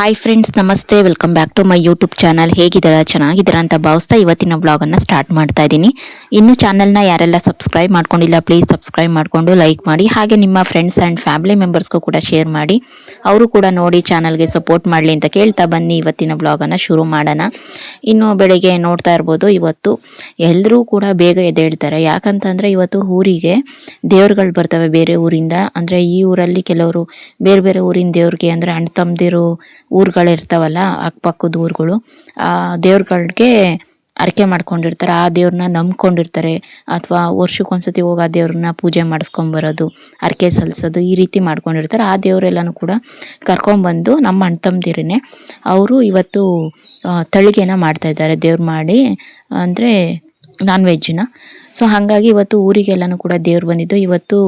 Hi friends, ನಮಸ್ತೆ. Welcome back to my YouTube channel. ಹೇಗಿದ್ದೀರಾ? ಚೆನ್ನಾಗಿದ್ದೀರಾ ಅಂತ ಭಾವಿಸ್ತಾ ಇವತ್ತಿನ ಬ್ಲಾಗನ್ನು ಸ್ಟಾರ್ಟ್ ಮಾಡ್ತಾ ಇದ್ದೀನಿ. ಇನ್ನು ಚಾನಲ್ನ ಯಾರೆಲ್ಲ ಸಬ್ಸ್ಕ್ರೈಬ್ ಮಾಡ್ಕೊಂಡಿಲ್ಲ, ಪ್ಲೀಸ್ ಸಬ್ಸ್ಕ್ರೈಬ್ ಮಾಡಿಕೊಂಡು ಲೈಕ್ ಮಾಡಿ. ಹಾಗೆ ನಿಮ್ಮ ಫ್ರೆಂಡ್ಸ್ ಆ್ಯಂಡ್ ಫ್ಯಾಮಿಲಿ ಮೆಂಬರ್ಸ್ಗೂ ಕೂಡ ಶೇರ್ ಮಾಡಿ, ಅವರು ಕೂಡ ನೋಡಿ ಚಾನಲ್ಗೆ ಸಪೋರ್ಟ್ ಮಾಡಲಿ ಅಂತ ಕೇಳ್ತಾ ಬನ್ನಿ ಇವತ್ತಿನ ಬ್ಲಾಗನ್ನು ಶುರು ಮಾಡೋಣ. ಇನ್ನು ಬೆಳಿಗ್ಗೆ ನೋಡ್ತಾ ಇರ್ಬೋದು, ಇವತ್ತು ಎಲ್ಲರೂ ಕೂಡ ಬೇಗ ಎದ್ದೇಳ್ತಾರೆ. ಯಾಕಂತಂದರೆ ಇವತ್ತು ಊರಿಗೆ ದೇವ್ರುಗಳು ಬರ್ತವೆ ಬೇರೆ ಊರಿಂದ. ಅಂದರೆ ಈ ಊರಲ್ಲಿ ಕೆಲವರು ಬೇರೆ ಬೇರೆ ಊರಿನ ದೇವ್ರಿಗೆ, ಅಂದರೆ ಅಣ್ಣ ತಮ್ಮದಿರು ಊರುಗಳಿರ್ತಾವಲ್ಲ, ಅಕ್ಕಪಕ್ಕದ ಊರುಗಳು, ಆ ದೇವ್ರುಗಳಿಗೆ ಅರಕೆ ಮಾಡ್ಕೊಂಡಿರ್ತಾರೆ. ಆ ದೇವ್ರನ್ನ ನಂಬ್ಕೊಂಡಿರ್ತಾರೆ, ಅಥವಾ ವರ್ಷಕ್ಕೊಂದ್ಸತಿ ಹೋಗಿ ಆ ದೇವ್ರನ್ನ ಪೂಜೆ ಮಾಡಿಸ್ಕೊಂಬರೋದು, ಅರಕೆ ಸಲ್ಲಿಸೋದು, ಈ ರೀತಿ ಮಾಡ್ಕೊಂಡಿರ್ತಾರೆ. ಆ ದೇವರೆಲ್ಲನೂ ಕೂಡ ಕರ್ಕೊಂಬಂದು ನಮ್ಮ ಅಣ್ಣ ತಮ್ಮದಿರನ್ನೇ ಅವರು ಇವತ್ತು ತಳಿಗೆನ ಮಾಡ್ತಾಯಿದ್ದಾರೆ, ದೇವ್ರು ಮಾಡಿ, ಅಂದರೆ ನಾನ್ ವೆಜ್ನ. ಸೊ ಹಾಗಾಗಿ ಇವತ್ತು ಊರಿಗೆಲ್ಲನೂ ಕೂಡ ದೇವ್ರು ಬಂದಿದ್ದು. ಇವತ್ತು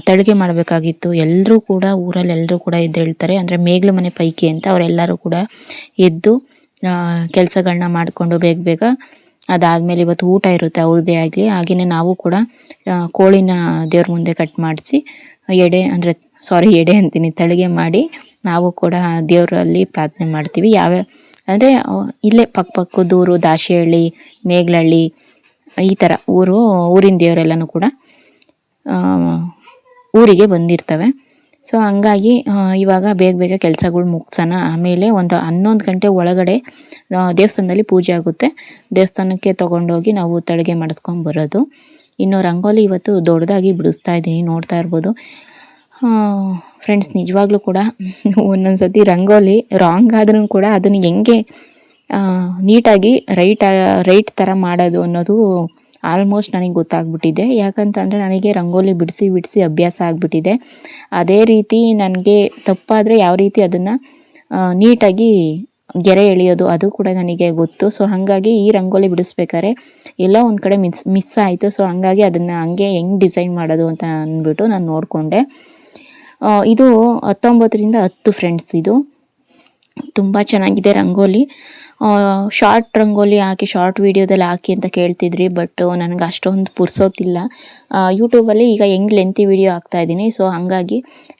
ತಳಿಗೆ ಮಾಡಬೇಕಾಗಿತ್ತು. ಎಲ್ಲರೂ ಕೂಡ ಊರಲ್ಲಿ ಎಲ್ಲರೂ ಕೂಡ ಎದ್ದೇಳ್ತಾರೆ, ಅಂದರೆ ಮೇಗ್ಲು ಮನೆ ಪೈಕಿ ಅಂತ ಅವರೆಲ್ಲರೂ ಕೂಡ ಎದ್ದು ಕೆಲಸಗಳನ್ನ ಮಾಡಿಕೊಂಡು ಬೇಗ ಬೇಗ ಅದಾದಮೇಲೆ ಇವತ್ತು ಊಟ ಇರುತ್ತೆ ಅವ್ರದ್ದೇ ಆಗಲಿ. ಹಾಗೆಯೇ ನಾವು ಕೂಡ ಕೋಳಿನ ದೇವ್ರ ಮುಂದೆ ಕಟ್ ಮಾಡಿಸಿ ಎಡೆ ಅಂತೀನಿ, ತಳಿಗೆ ಮಾಡಿ ನಾವು ಕೂಡ ದೇವರಲ್ಲಿ ಪ್ರಾರ್ಥನೆ ಮಾಡ್ತೀವಿ. ಅಂದರೆ ಇಲ್ಲೇ ಪಕ್ಕದ ಊರು, ದಾಶಿಹಳ್ಳಿ, ಮೇಗ್ಲಹಳ್ಳಿ, ಈ ಥರ ಊರಿನ ದೇವರೆಲ್ಲನೂ ಕೂಡ ಊರಿಗೆ ಬಂದಿರ್ತವೆ. ಸೊ ಹಂಗಾಗಿ ಇವಾಗ ಬೇಗ ಬೇಗ ಕೆಲಸಗಳು ಮುಗಿಸೋಣ. ಆಮೇಲೆ ಒಂದು 11 ಗಂಟೆ ಒಳಗಡೆ ದೇವಸ್ಥಾನದಲ್ಲಿ ಪೂಜೆ ಆಗುತ್ತೆ. ದೇವಸ್ಥಾನಕ್ಕೆ ತೊಗೊಂಡೋಗಿ ನಾವು ತಳಿಗೆ ಮಾಡಿಸ್ಕೊಂಡು ಬರೋದು. ಇನ್ನು ರಂಗೋಲಿ ಇವತ್ತು ದೊಡ್ಡದಾಗಿ ಬಿಡಿಸ್ತಾ ಇದ್ದೀನಿ, ನೋಡ್ತಾ ಇರ್ಬೋದು ಫ್ರೆಂಡ್ಸ್. ನಿಜವಾಗ್ಲೂ ಕೂಡ ಒಂದೊಂದು ಸತಿ ರಂಗೋಲಿ ರಾಂಗ್ ಆದ್ರೂ ಕೂಡ ಅದನ್ನು ಹೆಂಗೆ ನೀಟಾಗಿ ರೈಟ್ ಥರ ಮಾಡೋದು ಅನ್ನೋದು ಆಲ್ಮೋಸ್ಟ್ ನನಗೆ ಗೊತ್ತಾಗ್ಬಿಟ್ಟಿದೆ. ಯಾಕಂತಂದರೆ ನನಗೆ ರಂಗೋಲಿ ಬಿಡಿಸಿ ಅಭ್ಯಾಸ ಆಗಿಬಿಟ್ಟಿದೆ. ಅದೇ ರೀತಿ ನನಗೆ ತಪ್ಪಾದರೆ ಯಾವ ರೀತಿ ಅದನ್ನು ನೀಟಾಗಿ ಗೆರೆ ಎಳೆಯೋದು ಅದು ಕೂಡ ನನಗೆ ಗೊತ್ತು. ಸೊ ಹಾಗಾಗಿ ಈ ರಂಗೋಲಿ ಬಿಡಿಸ್ಬೇಕಾದ್ರೆ ಎಲ್ಲೋ ಒಂದು ಕಡೆ ಮಿಸ್ ಆಯಿತು. ಸೊ ಹಾಗಾಗಿ ಅದನ್ನು ಹಂಗೆ ಹೆಂಗೆ ಡಿಸೈನ್ ಮಾಡೋದು ಅಂತ ಅಂದ್ಬಿಟ್ಟು ನಾನು ನೋಡಿಕೊಂಡೆ. ಇದು 19ರಿಂದ 10 ಫ್ರೆಂಡ್ಸ್. ಇದು ತುಂಬ ಚೆನ್ನಾಗಿದೆ ರಂಗೋಲಿ. ಶಾರ್ಟ್ ರಂಗೋಲಿ ಹಾಕಿ, ಶಾರ್ಟ್ ವೀಡಿಯೋದಲ್ಲಿ ಹಾಕಿ ಅಂತ ಕೇಳ್ತಿದ್ರಿ, ಬಟ್ ನನಗೆ ಅಷ್ಟೊಂದು ಪುರ್ಸೋತಿಲ್ಲ. ಯೂಟ್ಯೂಬಲ್ಲಿ ಈಗ ಹೆಂಗೆ ಲೆಂತಿ ವೀಡಿಯೋ ಹಾಕ್ತಾಯಿದ್ದೀನಿ, ಸೊ ಹಾಗಾಗಿ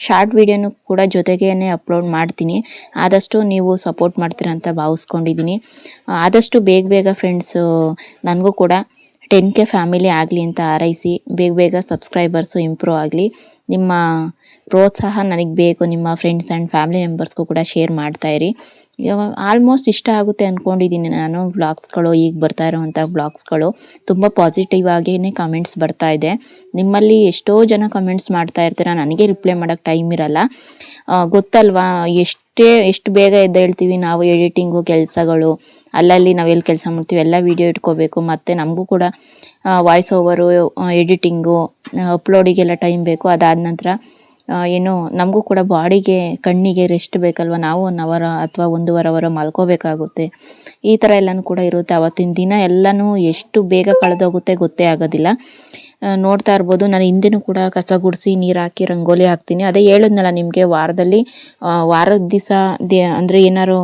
ಶಾರ್ಟ್ ವೀಡಿಯೋನು ಕೂಡ ಜೊತೆಗೇ ಅಪ್ಲೋಡ್ ಮಾಡ್ತೀನಿ. ಆದಷ್ಟು ನೀವು ಸಪೋರ್ಟ್ ಮಾಡ್ತೀರ ಅಂತ ಭಾವಿಸ್ಕೊಂಡಿದ್ದೀನಿ. ಆದಷ್ಟು ಬೇಗ ಫ್ರೆಂಡ್ಸು ನನಗೂ ಕೂಡ 10K ಫ್ಯಾಮಿಲಿ ಆಗಲಿ ಅಂತ ಹಾರೈಸಿ, ಬೇಗ ಸಬ್ಸ್ಕ್ರೈಬರ್ಸು ಇಂಪ್ರೂವ್ ಆಗಲಿ. ನಿಮ್ಮ ಪ್ರೋತ್ಸಾಹ ನನಗೆ ಬೇಕು. ನಿಮ್ಮ ಫ್ರೆಂಡ್ಸ್ ಆ್ಯಂಡ್ ಫ್ಯಾಮಿಲಿ ಮೆಂಬರ್ಸ್ಗೂ ಕೂಡ ಶೇರ್ ಮಾಡ್ತಾಯಿರಿ. ಆಲ್ಮೋಸ್ಟ್ ಇಷ್ಟ ಆಗುತ್ತೆ ಅಂದ್ಕೊಂಡಿದ್ದೀನಿ ನಾನು. ವ್ಲಾಗ್ಸ್ಗಳು, ಈಗ ಬರ್ತಾ ಇರೋವಂಥ ವ್ಲಾಗ್ಸ್ಗಳು ತುಂಬ ಪಾಸಿಟಿವ್ ಆಗಿಯೇ ಕಮೆಂಟ್ಸ್ ಬರ್ತಾ ಇದೆ. ನಿಮ್ಮಲ್ಲಿ ಎಷ್ಟೋ ಜನ ಕಮೆಂಟ್ಸ್ ಮಾಡ್ತಾ ಇರ್ತೀರ, ನನಗೆ ರಿಪ್ಲೈ ಮಾಡೋಕ್ಕೆ ಟೈಮ್ ಇರಲ್ಲ. ಗೊತ್ತಲ್ವಾ, ಎಷ್ಟು ಬೇಗ ಎದ್ದೇಳ್ತೀವಿ ನಾವು. ಎಡಿಟಿಂಗು ಕೆಲಸಗಳು, ಅಲ್ಲಲ್ಲಿ ನಾವೆಲ್ಲಿ ಕೆಲಸ ಮಾಡ್ತೀವಿ ಎಲ್ಲ ವೀಡಿಯೋ ಇಟ್ಕೋಬೇಕು. ಮತ್ತು ನಮಗೂ ಕೂಡ ವಾಯ್ಸ್ ಓವರು, ಎಡಿಟಿಂಗು, ಅಪ್ಲೋಡಿಗೆಲ್ಲ ಟೈಮ್ ಬೇಕು. ಅದಾದ ನಂತರ ನಮಗೂ ಕೂಡ ಬಾಡಿಗೆ, ಕಣ್ಣಿಗೆ ರೆಸ್ಟ್ ಬೇಕಲ್ವ. ನಾವು 1 ಅವರ್ ಅಥವಾ 1.5 ಅವರ್ ಮಲ್ಕೋಬೇಕಾಗುತ್ತೆ. ಈ ಥರ ಎಲ್ಲನೂ ಕೂಡ ಇರುತ್ತೆ. ಆವತ್ತಿನ ದಿನ ಎಲ್ಲನೂ ಎಷ್ಟು ಬೇಗ ಕಳೆದೋಗುತ್ತೆ ಗೊತ್ತೇ ಆಗೋದಿಲ್ಲ. ನೋಡ್ತಾ ಇರ್ಬೋದು, ನಾನು ಹಿಂದೆನೂ ಕೂಡ ಕಸ ಗುಡಿಸಿ ನೀರು ಹಾಕಿ ರಂಗೋಲಿ ಹಾಕ್ತೀನಿ. ಅದೇ ಹೇಳಿದ್ನಲ್ಲ ನಿಮಗೆ, ವಾರದ ದಿವಸ ಅಂದರೆ ಏನಾರು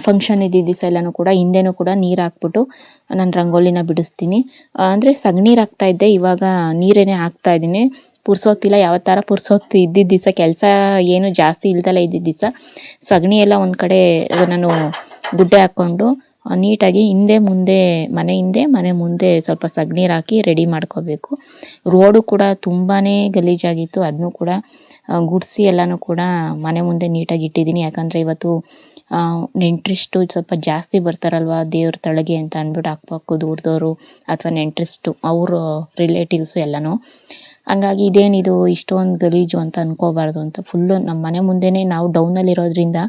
ಫಂಕ್ಷನ್ ಇದ್ದಿದ್ದ ದಿವಸ ಎಲ್ಲನೂ ಕೂಡ ಹಿಂದೆನೂ ಕೂಡ ನೀರು ಹಾಕ್ಬಿಟ್ಟು ನಾನು ರಂಗೋಲಿನ ಬಿಡಿಸ್ತೀನಿ. ಅಂದರೆ ಸಗಣೀರು ಹಾಕ್ತಾಯಿದ್ದೆ, ಇವಾಗ ನೀರೇನೇ ಹಾಕ್ತಾಯಿದ್ದೀನಿ. ಪುರ್ಸೋತಿಲ್ಲ. ಯಾವ ಥರ ಪುರ್ಸೋತು ಇದ್ದಿದ್ದ ದಿವಸ, ಕೆಲಸ ಏನು ಜಾಸ್ತಿ ಇಲ್ದಲ್ಲ ಇದ್ದಿದ್ದ ದಿವಸ, ಸಗಣಿ ಎಲ್ಲ ಒಂದು ಕಡೆ ನಾನು ಗುಡ್ಡೆ ಹಾಕ್ಕೊಂಡು ನೀಟಾಗಿ ಮನೆ ಹಿಂದೆ ಮನೆ ಮುಂದೆ ಸ್ವಲ್ಪ ಸಗಣೀರು ಹಾಕಿ ರೆಡಿ ಮಾಡ್ಕೋಬೇಕು. ರೋಡು ಕೂಡ ತುಂಬಾ ಗಲೀಜಾಗಿತ್ತು, ಅದನ್ನು ಕೂಡ ಗುಡಿಸಿ ಎಲ್ಲನೂ ಕೂಡ ಮನೆ ಮುಂದೆ ನೀಟಾಗಿ ಇಟ್ಟಿದ್ದೀನಿ. ಯಾಕಂದರೆ ಇವತ್ತು ನೆಂಟ್ರಿಷ್ಟು ಸ್ವಲ್ಪ ಜಾಸ್ತಿ ಬರ್ತಾರಲ್ವ ದೇವ್ರ ತಳಗೆ ಅಂತ ಅಂದ್ಬಿಟ್ಟು, ಅಕ್ಕಪಕ್ಕದ ಊರ್ದವರು ಅಥವಾ ನೆಂಟ್ರಿಷ್ಟು ಅವ್ರ ರಿಲೇಟಿವ್ಸು ಎಲ್ಲನೂ. ಹಂಗಾಗಿ ಇದೇನಿದು ಇಷ್ಟೊಂದು ಗಲೀಜು ಅಂತ ಅನ್ಕೋಬಾರ್ದು ಅಂತ ಫುಲ್ಲು ನಮ್ಮ ಮನೆ ಮುಂದೆನೇ, ನಾವು ಡೌನಲ್ಲಿರೋದ್ರಿಂದ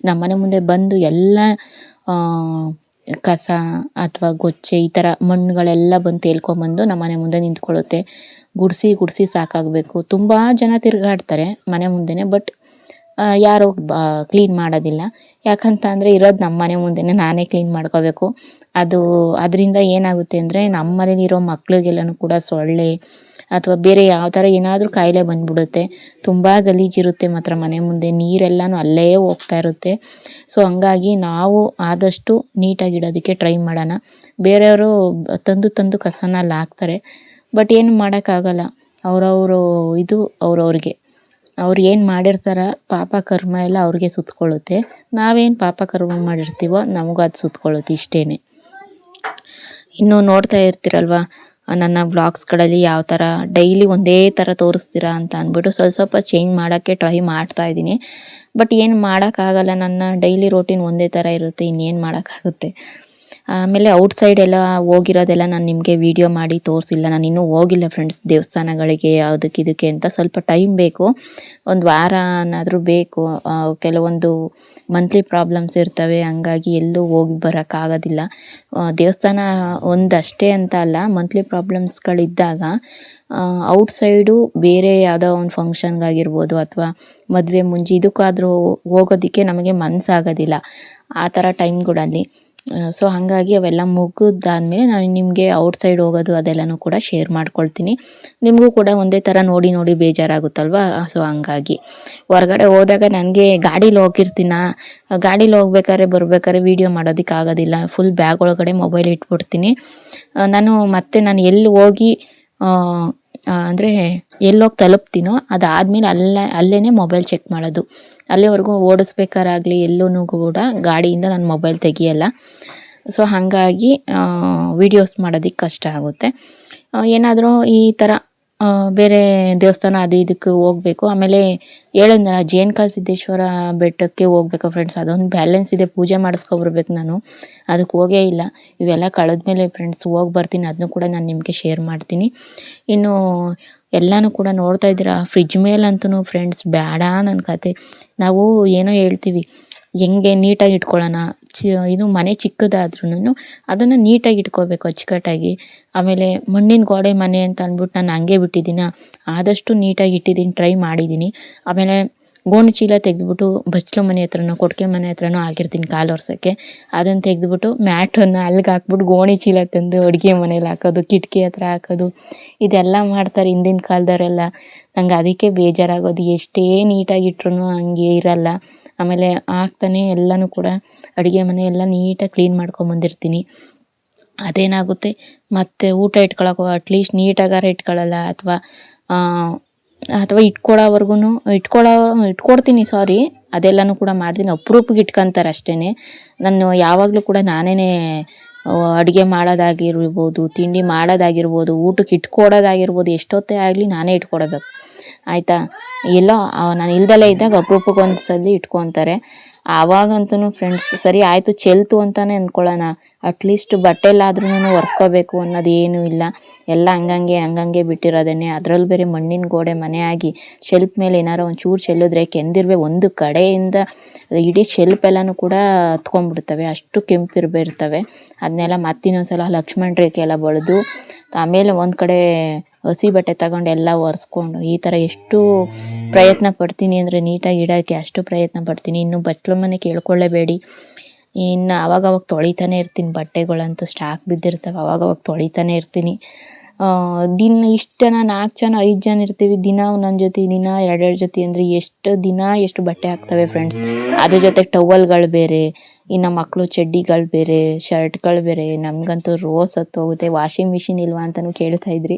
ನಮ್ಮ ಮನೆ ಮುಂದೆ ಬಂದು ಎಲ್ಲ ಕಸ ಅಥವಾ ಗೊಚ್ಚೆ ಈ ಥರ ಮಣ್ಣುಗಳೆಲ್ಲ ಬಂದು ತೇಲ್ಕೊಂಬಂದು ನಮ್ಮ ಮನೆ ಮುಂದೆ ನಿಂತ್ಕೊಳ್ಳುತ್ತೆ. ಗುಡಿಸಿ ಸಾಕಾಗಬೇಕು. ತುಂಬ ಜನ ತಿರುಗಾಡ್ತಾರೆ ಮನೆ ಮುಂದೆನೇ, ಬಟ್ ಯಾರು ಕ್ಲೀನ್ ಮಾಡೋದಿಲ್ಲ. ಯಾಕಂತ ಅಂದರೆ ಇರೋದು ನಮ್ಮ ಮನೆ ಮುಂದೆನೇ ನಾನೇ ಕ್ಲೀನ್ ಮಾಡ್ಕೋಬೇಕು. ಅದರಿಂದ ಏನಾಗುತ್ತೆ ಅಂದರೆ ನಮ್ಮ ಮನೇಲಿರೋ ಮಕ್ಳಿಗೆಲ್ಲನೂ ಕೂಡ ಸೊಳ್ಳೆ ಅಥವಾ ಬೇರೆ ಯಾವ ಥರ ಏನಾದರೂ ಕಾಯಿಲೆ ಬಂದ್ಬಿಡುತ್ತೆ. ತುಂಬ ಗಲೀಜಿರುತ್ತೆ ಮಾತ್ರ ಮನೆ ಮುಂದೆ, ನೀರೆಲ್ಲನೂ ಅಲ್ಲೇ ಹೋಗ್ತಾ ಇರುತ್ತೆ. ಸೊ ಹಂಗಾಗಿ ನಾವು ಆದಷ್ಟು ನೀಟಾಗಿಡೋದಕ್ಕೆ ಟ್ರೈ ಮಾಡೋಣ. ಬೇರೆಯವರು ತಂದು ಕಸನ ಅಲ್ಲಿ ಹಾಕ್ತಾರೆ, ಬಟ್ ಏನು ಮಾಡೋಕ್ಕಾಗಲ್ಲ. ಅವ್ರವ್ರಿಗೆ ಅವ್ರು ಏನು ಮಾಡಿರ್ತಾರ ಪಾಪ ಕರ್ಮ ಎಲ್ಲ ಅವ್ರಿಗೆ ಸುತ್ಕೊಳ್ಳುತ್ತೆ. ನಾವೇನು ಪಾಪ ಕರ್ಮ ಮಾಡಿರ್ತೀವೋ ನಮಗೂ ಅದು ಸುತ್ಕೊಳ್ಳುತ್ತೆ ಇಷ್ಟೇ. ಇನ್ನು ನೋಡ್ತಾ ಇರ್ತೀರಲ್ವ ನನ್ನ ವ್ಲಾಗ್ಸ್ಗಳಲ್ಲಿ ಯಾವ ಥರ ಡೈಲಿ ಒಂದೇ ಥರ ತೋರಿಸ್ತೀರಾ ಅಂತ ಅಂದ್ಬಿಟ್ಟು ಸ್ವಲ್ಪ ಚೇಂಜ್ ಮಾಡೋಕ್ಕೆ ಟ್ರೈ ಮಾಡ್ತಾ ಇದ್ದೀನಿ. ಬಟ್ ಏನು ಮಾಡೋಕ್ಕಾಗಲ್ಲ, ನನ್ನ ಡೈಲಿ ರೋಟೀನ್ ಒಂದೇ ಥರ ಇರುತ್ತೆ, ಇನ್ನೇನು ಮಾಡೋಕ್ಕಾಗುತ್ತೆ. ಆಮೇಲೆ ಔಟ್ಸೈಡ್ ಎಲ್ಲ ಹೋಗಿರೋದೆಲ್ಲ ನಾನು ನಿಮಗೆ ವಿಡಿಯೋ ಮಾಡಿ ತೋರಿಸಿಲ್ಲ. ನಾನು ಇನ್ನೂ ಹೋಗಿಲ್ಲ ಫ್ರೆಂಡ್ಸ್ ದೇವಸ್ಥಾನಗಳಿಗೆ ಅದಕ್ಕೆ ಇದಕ್ಕೆ ಅಂತ. ಸ್ವಲ್ಪ ಟೈಮ್ ಬೇಕು, ಒಂದು ವಾರನಾದರೂ ಬೇಕು. ಕೆಲವೊಂದು ಮಂತ್ಲಿ ಪ್ರಾಬ್ಲಮ್ಸ್ ಇರ್ತವೆ, ಹಂಗಾಗಿ ಎಲ್ಲೂ ಹೋಗಿ ಬರೋಕ್ಕಾಗೋದಿಲ್ಲ. ದೇವಸ್ಥಾನ ಒಂದಷ್ಟೇ ಅಂತ ಅಲ್ಲ, ಮಂತ್ಲಿ ಪ್ರಾಬ್ಲಮ್ಸ್ಗಳಿದ್ದಾಗ ಔಟ್ಸೈಡು ಬೇರೆ ಯಾವುದೋ ಒಂದು ಫಂಕ್ಷನ್ಗಾಗಿರ್ಬೋದು ಅಥವಾ ಮದುವೆ ಮುಂಜಿ ಇದಕ್ಕಾದರೂ ಹೋಗೋದಕ್ಕೆ ನಮಗೆ ಮನಸ್ಸಾಗೋದಿಲ್ಲ ಆ ಥರ ಟೈಮ್ಗಳಲ್ಲಿ. ಸೊ ಹಾಗಾಗಿ ಅವೆಲ್ಲ ಮುಗಿದಾದ್ಮೇಲೆ ನಾನು ನಿಮಗೆ ಔಟ್ಸೈಡ್ ಹೋಗೋದು ಅದೆಲ್ಲನೂ ಕೂಡ ಶೇರ್ ಮಾಡ್ಕೊಳ್ತೀನಿ. ನಿಮಗೂ ಕೂಡ ಒಂದೇ ಥರ ನೋಡಿ ನೋಡಿ ಬೇಜಾರಾಗುತ್ತಲ್ವ. ಸೊ ಹಂಗಾಗಿ ಹೊರಗಡೆ ಹೋದಾಗ ನನಗೆ ಗಾಡೀಲಿ ಹೋಗಿರ್ತೀನ, ಗಾಡೀಲಿ ಹೋಗ್ಬೇಕಾದ್ರೆ ಬರ್ಬೇಕಾದ್ರೆ ವೀಡಿಯೋ ಮಾಡೋದಕ್ಕಾಗೋದಿಲ್ಲ. ಫುಲ್ ಬ್ಯಾಗ್ ಒಳಗಡೆ ಮೊಬೈಲ್ ಇಟ್ಬಿಡ್ತೀನಿ. ನಾನು ಎಲ್ಲಿ ಹೋಗಿ ಅಂದರೆ ಎಲ್ಲೋಗಿ ತಲುಪ್ತೀನೋ ಅದಾದಮೇಲೆ ಅಲ್ಲೇ ಮೊಬೈಲ್ ಚೆಕ್ ಮಾಡೋದು. ಅಲ್ಲಿವರೆಗೂ ಓಡಿಸ್ಬೇಕಾರಾಗಲಿ ಎಲ್ಲೂ ಕೂಡ ಗಾಡಿಯಿಂದ ನಾನು ಮೊಬೈಲ್ ತೆಗಿಯಲ್ಲ. ಸೊ ಹಾಗಾಗಿ ವೀಡಿಯೋಸ್ ಮಾಡೋದಕ್ಕೆ ಕಷ್ಟ ಆಗುತ್ತೆ. ಏನಾದರೂ ಈ ಥರ ಬೇರೆ ದೇವಸ್ಥಾನ ಅದು ಇದಕ್ಕೆ ಹೋಗಬೇಕು. ಆಮೇಲೆ ಹೇಳಿದ್ನಲ್ಲ ಜೇನ್ಕಾಲ್ ಸಿದ್ದೇಶ್ವರ ಬೆಟ್ಟಕ್ಕೆ ಹೋಗ್ಬೇಕು ಫ್ರೆಂಡ್ಸ್, ಅದೊಂದು ಬ್ಯಾಲೆನ್ಸ್ ಇದೆ, ಪೂಜೆ ಮಾಡಿಸ್ಕೊಬರ್ಬೇಕು. ನಾನು ಅದಕ್ಕೆ ಹೋಗೇ ಇಲ್ಲ. ಇವೆಲ್ಲ ಕಳೆದ್ಮೇಲೆ ಫ್ರೆಂಡ್ಸ್ ಹೋಗಿ ಬರ್ತೀನಿ, ಅದನ್ನು ಕೂಡ ನಾನು ನಿಮಗೆ ಶೇರ್ ಮಾಡ್ತೀನಿ. ಇನ್ನು ಎಲ್ಲನೂ ಕೂಡ ನೋಡ್ತಾ ಇದ್ದೀರಾ, ಫ್ರಿಜ್ ಮೇಲಂತೂ ಫ್ರೆಂಡ್ಸ್ ಬೇಡ ನನ್ನ ಕತೆ. ನಾವು ಏನೋ ಹೇಳ್ತೀವಿ ಹೆಂಗೆ ನೀಟಾಗಿ ಇಟ್ಕೊಳ್ಳೋಣ, ಇದು ಮನೆ ಚಿಕ್ಕದಾದ್ರೂ ಅದನ್ನು ನೀಟಾಗಿ ಇಟ್ಕೋಬೇಕು ಅಚ್ಚುಕಟ್ಟಾಗಿ. ಆಮೇಲೆ ಮಣ್ಣಿನ ಗೋಡೆ ಮನೆ ಅಂತ ಅಂದ್ಬಿಟ್ಟು ನಾನು ಹಂಗೆ ಬಿಟ್ಟಿದ್ದೀನಿ, ಆದಷ್ಟು ನೀಟಾಗಿ ಇಟ್ಟಿದ್ದೀನಿ, ಟ್ರೈ ಮಾಡಿದ್ದೀನಿ. ಆಮೇಲೆ ಗೋಣಿ ಚೀಲ ತೆಗೆದ್ಬಿಟ್ಟು ಬಚ್ಚಲು ಮನೆ ಹತ್ರನೋ ಕೊಟ್ಟಿಗೆ ಮನೆ ಹತ್ರನೋ ಆಗಿರ್ತೀನಿ ಕಾಲು ಒರೆಸೋಕ್ಕೆ. ಅದನ್ನು ತೆಗೆದ್ಬಿಟ್ಟು ಮ್ಯಾಟನ್ನು ಅಲ್ಲಿಗೆ ಹಾಕ್ಬಿಟ್ಟು ಗೋಣಿ ಚೀಲ ತಂದು ಅಡುಗೆ ಮನೇಲಿ ಹಾಕೋದು, ಕಿಟಕಿ ಹತ್ರ ಹಾಕೋದು, ಇದೆಲ್ಲ ಮಾಡ್ತಾರೆ ಹಿಂದಿನ ಕಾಲದವರೆಲ್ಲ. ನಂಗೆ ಅದಕ್ಕೆ ಬೇಜಾರಾಗೋದು, ಎಷ್ಟೇ ನೀಟಾಗಿಟ್ರು ಹಂಗೆ ಇರಲ್ಲ. ಆಮೇಲೆ ಹಾಕ್ತಾನೆ ಎಲ್ಲನೂ ಕೂಡ ಅಡುಗೆ ಮನೆ ಎಲ್ಲ ನೀಟಾಗಿ ಕ್ಲೀನ್ ಮಾಡ್ಕೊಂಬಂದಿರ್ತೀನಿ. ಅದೇನಾಗುತ್ತೆ ಮತ್ತೆ ಊಟ ಇಟ್ಕೊಳ್ಳೋಕೆ ಅಟ್ಲೀಸ್ಟ್ ನೀಟಾಗಾರ ಇಟ್ಕೊಳ್ಳಲ್ಲ, ಅಥವಾ ಇಟ್ಕೊಡ್ತೀನಿ ಸಾರಿ, ಅದೆಲ್ಲನೂ ಕೂಡ ಮಾಡ್ತೀನಿ. ಅಪರೂಪಕ್ಕೆ ಇಟ್ಕೊತಾರೆ ಅಷ್ಟೇ. ನಾನು ಯಾವಾಗಲೂ ಕೂಡ ನಾನೇ ಅಡುಗೆ ಮಾಡೋದಾಗಿರ್ಬೋದು, ತಿಂಡಿ ಮಾಡೋದಾಗಿರ್ಬೋದು, ಊಟಕ್ಕೆ ಇಟ್ಕೊಡೋದಾಗಿರ್ಬೋದು, ಎಷ್ಟೊತ್ತೇ ಆಗಲಿ ನಾನೇ ಇಟ್ಕೊಡಬೇಕು ಆಯಿತಾ. ಎಲ್ಲೋ ನಾನು ಇಲ್ದಲೇ ಇದ್ದಾಗ ಅಪರೂಪಕ್ಕೆ ಒಂದು ಸಲ ಇಟ್ಕೊತಾರೆ. ಆವಾಗಂತೂ ಫ್ರೆಂಡ್ಸ್ ಸರಿ ಆಯಿತು ಚೆಲ್ತು ಅಂತಲೇ ಅಂದ್ಕೊಳ್ಳೋಣ, ಅಟ್ಲೀಸ್ಟ್ ಬಟ್ಟೆಲ್ಲಾದ್ರೂ ಒರೆಸ್ಕೋಬೇಕು ಅನ್ನೋದೇನೂ ಇಲ್ಲ. ಎಲ್ಲ ಹಂಗಂಗೆ ಬಿಟ್ಟಿರೋದನ್ನೇ. ಅದರಲ್ಲಿ ಬೇರೆ ಮಣ್ಣಿನ ಗೋಡೆ ಮನೆ ಆಗಿ ಶೆಲ್ಫ್ ಮೇಲೆ ಏನಾರು ಒಂಚೂರು ಚೆಲ್ಲಿದ್ರೆ ಕೆಂದಿರುವೆ ಒಂದು ಕಡೆಯಿಂದ ಇಡೀ ಶೆಲ್ಫ್ ಎಲ್ಲನೂ ಕೂಡ ಹತ್ಕೊಂಡ್ಬಿಡ್ತವೆ, ಅಷ್ಟು ಕೆಂಪಿರ್ತವೆ. ಅದನ್ನೆಲ್ಲ ಮತ್ತಿನ್ನೊಂದು ಸಲ ಲಕ್ಷ್ಮಣ ರೇಖೆ ಎಲ್ಲ ಬಳಿದು ಆಮೇಲೆ ಒಂದು ಕಡೆ ಹಸಿ ಬಟ್ಟೆ ತಗೊಂಡು ಎಲ್ಲ ಒರೆಸ್ಕೊಂಡು ಈ ಥರ ಎಷ್ಟು ಪ್ರಯತ್ನ ಪಡ್ತೀನಿ ಅಂದರೆ ನೀಟಾಗಿ ಇಡೋಕ್ಕೆ ಅಷ್ಟು ಪ್ರಯತ್ನ ಪಡ್ತೀನಿ. ಇನ್ನು ಬಚ್ಚಲು ಮನೆ ಕೇಳ್ಕೊಳ್ಳೇಬೇಡಿ, ಇನ್ನು ಆವಾಗವಾಗ ತೊಳಿತಾನೆ ಇರ್ತೀನಿ. ಬಟ್ಟೆಗಳಂತೂ ಸ್ಟಾಕ್ ಬಿದ್ದಿರ್ತವೆ, ಆವಾಗವಾಗ ತೊಳಿತಾನೆ ಇರ್ತೀನಿ. ದಿನ ಇಷ್ಟು ಜನ 4 ಜನ 5 ಜನ ಇರ್ತೀವಿ, ದಿನ ಒಂದೊಂದು ಜೊತೆ, ದಿನ 2 ಜೊತೆ ಅಂದರೆ ಎಷ್ಟು ಬಟ್ಟೆ ಆಗ್ತವೆ ಫ್ರೆಂಡ್ಸ್. ಅದ್ರ ಜೊತೆ ಟವಲ್ಗಳು ಬೇರೆ, ಇನ್ನು ಮಕ್ಕಳು ಚಡ್ಡಿಗಳು ಬೇರೆ, ಶರ್ಟ್ಗಳು ಬೇರೆ. ನಮಗಂತೂ ರೋಸ್ ಹತ್ತೋಗುತ್ತೆ. ವಾಷಿಂಗ್ ಮಿಷಿನ್ ಇಲ್ವಾ ಅಂತಲೂ ಕೇಳ್ತಾ ಇದ್ರಿ.